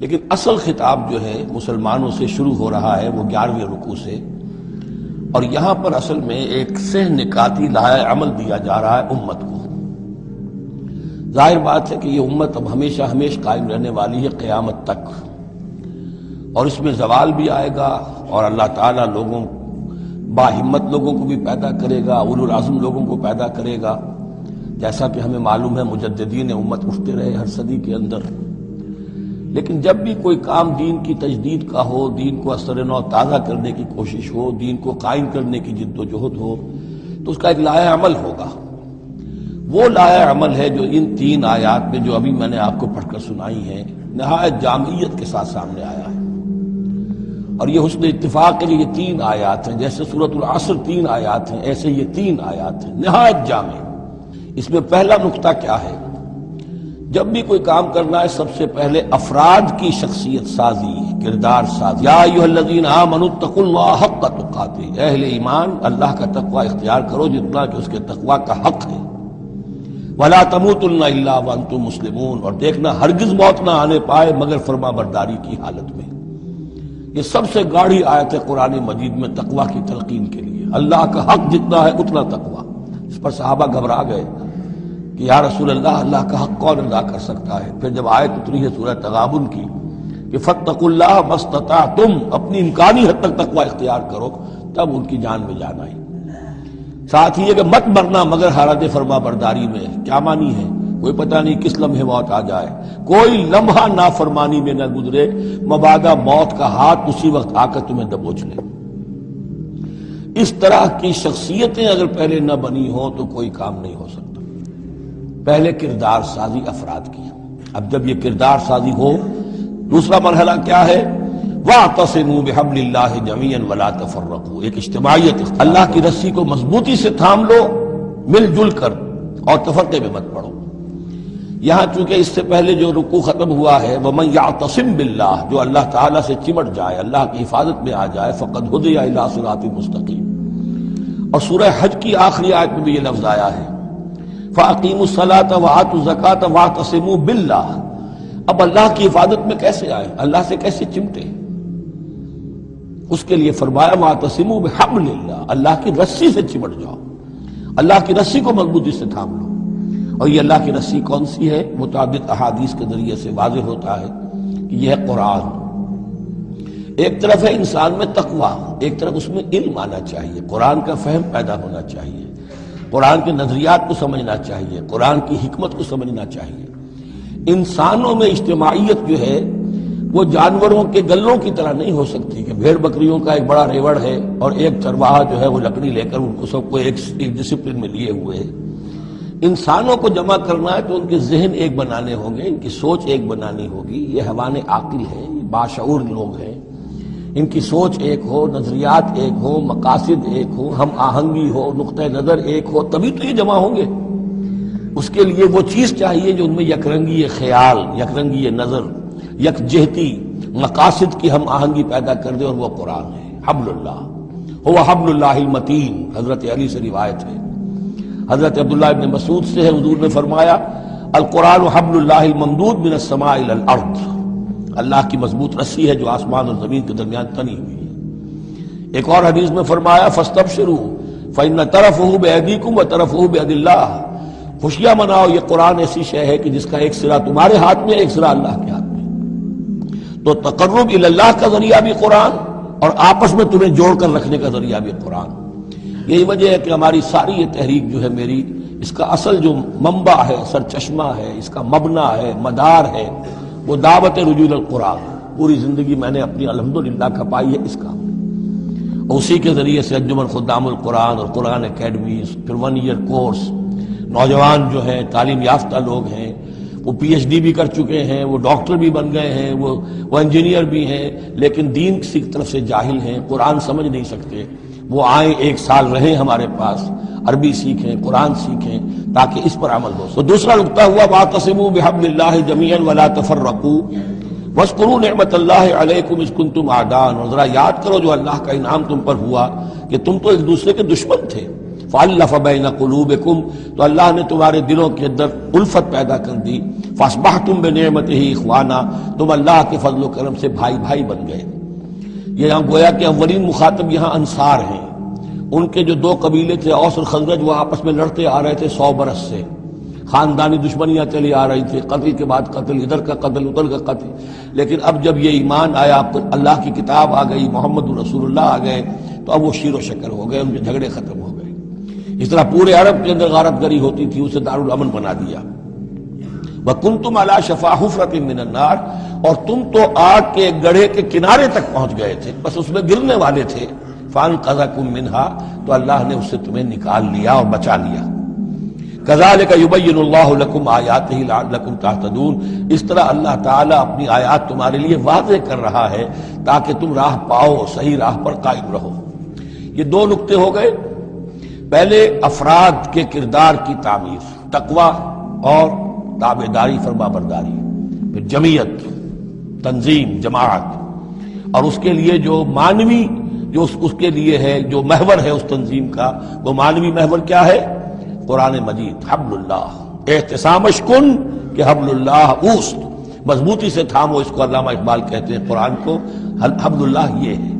لیکن اصل خطاب جو ہے مسلمانوں سے شروع ہو رہا ہے وہ 11ویں رکوع سے، اور یہاں پر اصل میں ایک سہ نکاتی لائحہ عمل دیا جا رہا ہے امت کو۔ ظاہر بات ہے کہ یہ امت اب ہمیشہ قائم رہنے والی ہے قیامت تک، اور اس میں زوال بھی آئے گا، اور اللہ تعالیٰ لوگوں باہمت لوگوں کو بھی پیدا کرے گا، اولو العزم لوگوں کو پیدا کرے گا، جیسا کہ ہمیں معلوم ہے مجددین امت اٹھتے رہے ہر صدی کے اندر۔ لیکن جب بھی کوئی کام دین کی تجدید کا ہو، دین کو اثر نو تازہ کرنے کی کوشش ہو، دین کو قائم کرنے کی جد و جہد ہو، تو اس کا ایک لائحہ عمل ہوگا۔ وہ لائحہ عمل ہے جو ان 3 آیات میں جو ابھی میں نے آپ کو پڑھ کر سنائی ہیں نہایت جامعیت کے ساتھ سامنے آیا ہے، اور یہ حسن اتفاق کے لیے یہ 3 آیات ہیں، جیسے سورۃ العصر 3 آیات ہیں، ایسے یہ 3 آیات ہیں نہایت جامع۔ اس میں پہلا نقطہ کیا ہے؟ جب بھی کوئی کام کرنا ہے سب سے پہلے افراد کی شخصیت سازی، کردار سازی۔ یا ایھا الذین آمنوا اتقوا اللہ حق تقاتہ، اہل ایمان اللہ کا تقوی اختیار کرو جتنا کہ اس کے تقوی کا حق ہے۔ ولا تموتن الا وانتم مسلمون، اور دیکھنا ہرگز موت نہ آنے پائے مگر فرما برداری کی حالت میں۔ یہ سب سے گاڑھی آیت ہے قرآن مجید میں تقوی کی تلقین کے لیے۔ اللہ کا حق جتنا ہے اتنا تقوی۔ اس پر صحابہ گھبرا گئے کہ یا رسول اللہ کا حق کون ادا کر سکتا ہے؟ پھر جب آیت اتری ہے سورہ تغابن کی کہ فاتقوا اللہ ما استطعتم، اپنی امکانی حد تک تقوی اختیار کرو، تب ان کی جان میں جان آئی۔ ساتھ ہی یہ کہ مت مرنا مگر حالت فرما برداری میں۔ کیا معنی ہے؟ کوئی پتہ نہیں کس لمحے موت آ جائے، کوئی لمحہ نافرمانی میں نہ گزرے مبادا موت کا ہاتھ اسی وقت آ کر تمہیں دبوچ لے۔ اس طرح کی شخصیتیں اگر پہلے نہ بنی ہوں تو کوئی کام نہیں ہو سکتا۔ پہلے کردار سازی افراد کی۔ اب جب یہ کردار سازی ہو، دوسرا مرحلہ کیا ہے؟ وَاعْتَصِمُوا بِحَبْلِ اللَّهِ جَمِيعًا وَلَا تَفَرَّقُوا، ایک اجتماعیت، اللہ کی رسی کو مضبوطی سے تھام لو مل جل کر، اور تفرقے میں مت پڑو۔ یہاں چونکہ اس سے پہلے جو رکوع ختم ہوا ہے وَمَن يَعْتَصِم بِاللَّهِ، جو اللہ تعالیٰ سے چمٹ جائے، اللہ کی حفاظت میں آ جائے، فَقَدْ هُدِيَ إِلَىٰ صِرَاطٍ مُسْتَقِيمٍ۔ اور سورہ حج کی آخری آیت میں بھی یہ لفظ آیا ہے فَأَقِیمُوا الصَّلَاةَ وَآتُوا الزَّکَاةَ وَاعْتَصِمُوا بِاللَّهِ۔ اب اللہ کی حفاظت میں کیسے آئے، اللہ سے کیسے چمٹے؟ اس کے لیے فرمایا وَاعْتَصِمُوا بِحَبْلِ اللَّهِ، اللہ کی رسی سے چمٹ جاؤ، اللہ کی رسی کو مضبوطی سے تھام لو۔ اور یہ اللہ کی رسی کون سی ہے؟ متعدد احادیث کے ذریعے سے واضح ہوتا ہے کہ یہ ہے قرآن۔ ایک طرف ہے انسان میں تقوی، ایک طرف اس میں علم آنا چاہیے، قرآن کا فہم پیدا ہونا چاہیے، قرآن کے نظریات کو سمجھنا چاہیے، قرآن کی حکمت کو سمجھنا چاہیے۔ انسانوں میں اجتماعیت جو ہے وہ جانوروں کے گلوں کی طرح نہیں ہو سکتی کہ بھیڑ بکریوں کا ایک بڑا ریوڑ ہے اور ایک چرواہا جو ہے وہ لکڑی لے کر ان کو سب کو ایک ڈسپلن میں لیے ہوئے ہے۔ انسانوں کو جمع کرنا ہے تو ان کے ذہن ایک بنانے ہوں گے، ان کی سوچ ایک بنانی ہوگی۔ یہ حیوان عاقل ہیں، یہ باشعور لوگ ہیں، ان کی سوچ ایک ہو، نظریات ایک ہو، مقاصد ایک ہو، ہم آہنگی ہو، نقطہ نظر ایک ہو، تبھی تو یہ جمع ہوں گے۔ اس کے لیے وہ چیز چاہیے جو ان میں یکرنگی خیال، یکرنگی نظر، یکجہتی مقاصد کی ہم آہنگی پیدا کر دے، اور وہ قرآن ہے۔ حبل اللہ هو حبل اللہ المتین، حضرت علی سے روایت ہے، حضرت عبداللہ ابن مسعود سے ہے، حضور نے فرمایا القرآن حبل اللہ الممدود من السماء الى الارض، اللہ کی مضبوط رسی ہے جو آسمان اور زمین کے درمیان تنی ہوئی ہے۔ ایک اور حدیث میں فرمایا فاستبشروا فإن طرفه بأيديكم وطرفه بيد الله، خوشیاں مناؤ، یہ قرآن ایسی شے ہے کہ جس کا ایک سرا تمہارے ہاتھ میں، ایک سرا اللہ کے ہاتھ میں۔ تو تقرب الی اللہ کا ذریعہ بھی قرآن، اور آپس میں تمہیں جوڑ کر رکھنے کا ذریعہ بھی قرآن۔ یہی وجہ ہے کہ ہماری ساری یہ تحریک جو ہے میری، اس کا اصل جو منبع ہے، سرچشمہ ہے، اس کا مبنی ہے، مدار ہے، وہ دعوت رجوع القرآن۔ پوری زندگی میں نے اپنی الحمدللہ کھپائی ہے اس کا، اسی کے ذریعے سے انجمن خدام القرآن اور قرآن اکیڈمیز، پھر 1 ایئر کورس۔ نوجوان جو ہیں تعلیم یافتہ لوگ ہیں، وہ پی ایچ ڈی بھی کر چکے ہیں، وہ ڈاکٹر بھی بن گئے ہیں، وہ انجینئر بھی ہیں، لیکن دین کی طرف سے جاہل ہیں، قرآن سمجھ نہیں سکتے۔ وہ آئیں، 1 سال رہیں ہمارے پاس، عربی سیکھیں، قرآن سیکھیں، تاکہ اس پر عمل ہو۔ تو دوسرا نقطہ ہوا وَاعْتَصِمُوا بِحَبْلِ اللَّهِ جَمِيعًا وَلَا تَفَرَّقُوا وَاذْكُرُوا نِعْمَةَ اللَّهِ عَلَيْكُمْ إِذْ كُنْتُمْ أَعْدَاءً، اور ذرا یاد کرو جو اللہ کا انعام تم پر ہوا کہ تم تو ایک دوسرے کے دشمن تھے، فَأَلَّفَ بَيْنَ قُلُوبِكُمْ، تو اللہ نے تمہارے دلوں کے اندر الفت پیدا کر دی. فَأَصْبَحْتُمْ بِنِعْمَتِهِ إِخْوَانًا، تم اللہ کے فضل و کرم سے بھائی بھائی بن گئے. یہ یہاں گویا کہ اولین مخاطب یہاں انصار ہیں. ان کے جو دو قبیلے تھے اوس اور خزرج، وہ آپس میں لڑتے آ رہے تھے 100 برس سے، خاندانی دشمنیاں چلی آ رہی تھی، قتل کے بعد قتل، ادھر کا قتل ادھر کا قتل. لیکن اب جب یہ ایمان آیا، اللہ کی کتاب آ گئی، محمد رسول اللہ آ گئے، تو اب وہ شیر و شکر ہو گئے، ان کے جھگڑے ختم ہو گئے. اس طرح پورے عرب کے اندر غارت گری ہوتی تھی، اسے دارالامن بنا دیا. وَكُنْتُمْ عَلَىٰ شَفَا حُفْرَةٍ مِّنَ النَّارِ، اور تم تو آگ کے گڑھے کے کنارے تک پہنچ گئے تھے، بس اس میں گرنے والے تھے. فَأَنْقَذَكُم مِّنْهَا، تو اللہ نے اس سے تمہیں نکال لیا اور بچا لیا. كَذَلِكَ يُبَيِّنُ اللَّهُ لَكُمْ آيَاتِهِ لَعَلَّكُمْ تَهْتَدُونَ، اس طرح اللہ تعالیٰ اپنی آیات تمہارے لیے واضح کر رہا ہے تاکہ تم راہ پاؤ، صحیح راہ پر قائم رہو. یہ دو نقطے ہو گئے. پہلے افراد کے کردار کی تعمیر، تقوی اور تابعداری، فرما برداری. پھر جمعیت، تنظیم، جماعت، اور اس کے لیے جو معنوی جو اس کے لیے ہے، جو محور ہے اس تنظیم کا، وہ معنوی محور کیا ہے؟ قرآن مجید، حبل اللہ. احتسامش کن کہ حبل اللہ اوست، مضبوطی سے تھامو. اس کو علامہ اقبال کہتے ہیں قرآن کو حبل اللہ یہ ہے.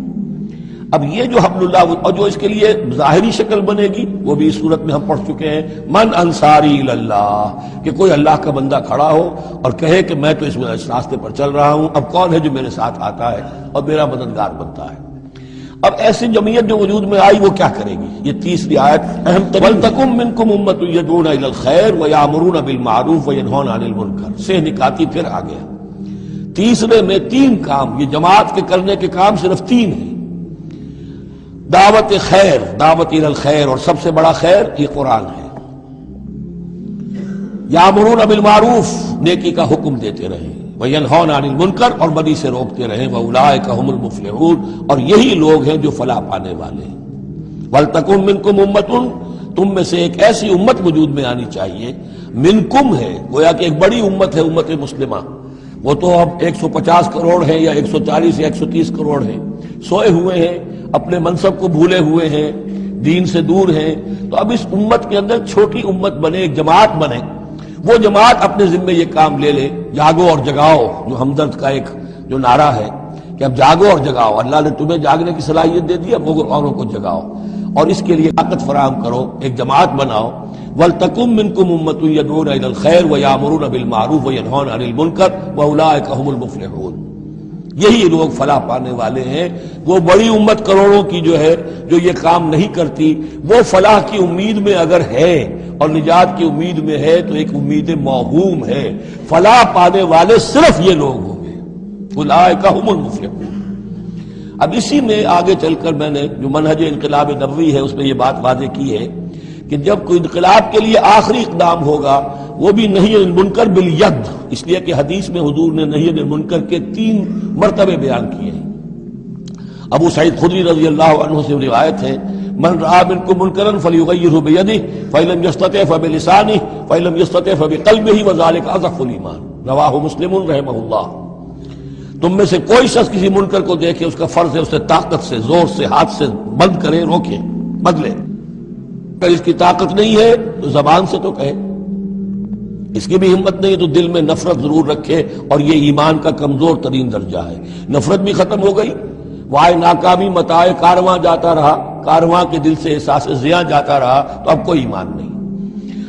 اب یہ جو حبل اللہ، اور جو اس کے لیے ظاہری شکل بنے گی، وہ بھی اس صورت میں ہم پڑھ چکے ہیں، من انصاری اللہ، کہ کوئی اللہ کا بندہ کھڑا ہو اور کہے کہ میں تو اس راستے پر چل رہا ہوں، اب کون ہے جو میرے ساتھ آتا ہے اور میرا مددگار بنتا ہے. اب ایسی جمعیت جو وجود میں آئی وہ کیا کرے گی؟ یہ تیسری آیت اہم ترین. وَلْتَكُن مِّنكُمْ أُمَّةٌ يَدْعُونَ إِلَى الْخَيْرِ وَيَأْمُرُونَ بِالْمَعْرُوفِ وَيَنْهَوْنَ عَنِ الْمُنكَرِ. سے نکاتی پھر آ گیا. تیسرے میں 3 کام، یہ جماعت کے کرنے کے کام صرف 3 ہیں. دعوت خیر، دعوت الی الخیر، اور سب سے بڑا خیر یہ قرآن ہے. یامرون بالمعروف، نیکی کا حکم دیتے رہیں، وینہون عن المنکر، اور بدی سے روکتے رہیں، واولئک هم المفلحون، اور یہی لوگ ہیں جو فلاح پانے والے ہیں. ولتکن منکم امۃ، تم میں سے ایک ایسی امت وجود میں آنی چاہیے. منکم ہے، گویا کہ ایک بڑی امت ہے، امت مسلمہ. وہ تو اب 150 کروڑ ہیں یا 140 یا 130 کروڑ ہیں، سوئے ہوئے ہیں، اپنے منصب کو بھولے ہوئے ہیں، دین سے دور ہیں. تو اب اس امت کے اندر چھوٹی امت بنے، ایک جماعت بنے. وہ جماعت اپنے ذمے یہ کام لے لے، جاگو اور جگاؤ، جو ہمدرد کا ایک جو نعرہ ہے کہ اب جاگو اور جگاؤ. اللہ نے تمہیں جاگنے کی صلاحیت دے دی، اب اوروں کو جگاؤ اور اس کے لیے طاقت فراہم کرو، ایک جماعت بناؤ. وَلْتَكُن مِّنكُمْ أُمَّةٌ يَدْعُونَ إِلَى الْخَيْرِ وَيَأْمُرُونَ بِالْمَعْرُوفِ وَيَنْهَوْنَ عَنِ الْمُنكَرِ وَأُولَٰئِكَ هُمُ الْمُفْلِحُونَ. یہی لوگ فلاح پانے والے ہیں. وہ بڑی امت کروڑوں کی جو ہے، جو یہ کام نہیں کرتی، وہ فلاح کی امید میں اگر ہے اور نجات کی امید میں ہے تو ایک امید موہوم ہے. فلاح پانے والے صرف یہ لوگ ہوں گے، اولئک هم المفلحون. اب اسی میں آگے چل کر میں نے جو منہج انقلاب نبوی ہے اس میں یہ بات واضح کی ہے کہ جب کوئی انقلاب کے لیے آخری اقدام ہوگا وہ بھی نہی عن المنکر بالید، اس لیے کہ حدیث میں حضور نے نہی عن المنکر کے 3 مرتبے بیان کیے ہیں. ابو سعید خدری رضی اللہ عنہ سے روایت ہے، من رأى منكم منكرا فليغيره بيده فإن لم يستطع فبلسانه فإن لم يستطع فبقلبه وذلك أضعف الإيمان. رواہ مسلم رحمہ اللہ. تم میں سے کوئی شخص کسی منکر کو دیکھے، اس کا فرض ہے اسے طاقت سے، زور سے، ہاتھ سے بند کرے، روکے، بدلے. اگر اس کی طاقت نہیں ہے تو زبان سے تو کہے، اس کی بھی ہمت نہیں ہے تو دل میں نفرت ضرور رکھے، اور یہ ایمان کا کمزور ترین درجہ ہے. نفرت بھی ختم ہو گئی، وائے ناکامی متائے کارواں جاتا رہا، کارواں کے دل سے احساس زیاں جاتا رہا، تو اب کوئی ایمان نہیں.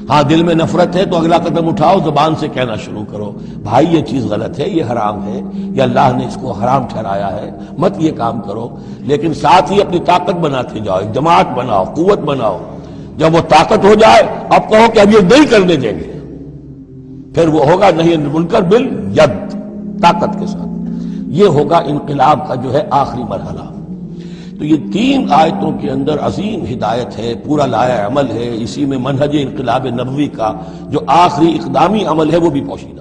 ہاں دل میں نفرت ہے تو اگلا قدم اٹھاؤ، زبان سے کہنا شروع کرو، بھائی یہ چیز غلط ہے، یہ حرام ہے، یہ اللہ نے اس کو حرام ٹھہرایا ہے، مت یہ کام کرو. لیکن ساتھ ہی اپنی طاقت بناتے جاؤ، ایک جماعت بناؤ، قوت بناؤ. جب وہ طاقت ہو جائے اب کہو کہ اب یہ نہیں کرنے دیں گے، پھر وہ ہوگا نہی عن المنکر بالید، طاقت کے ساتھ. یہ ہوگا انقلاب کا جو ہے آخری مرحلہ. تو یہ 3 آیتوں کے اندر عظیم ہدایت ہے، پورا لایا عمل ہے. اسی میں منہج انقلاب نبوی کا جو آخری اقدامی عمل ہے وہ بھی پوشیدہ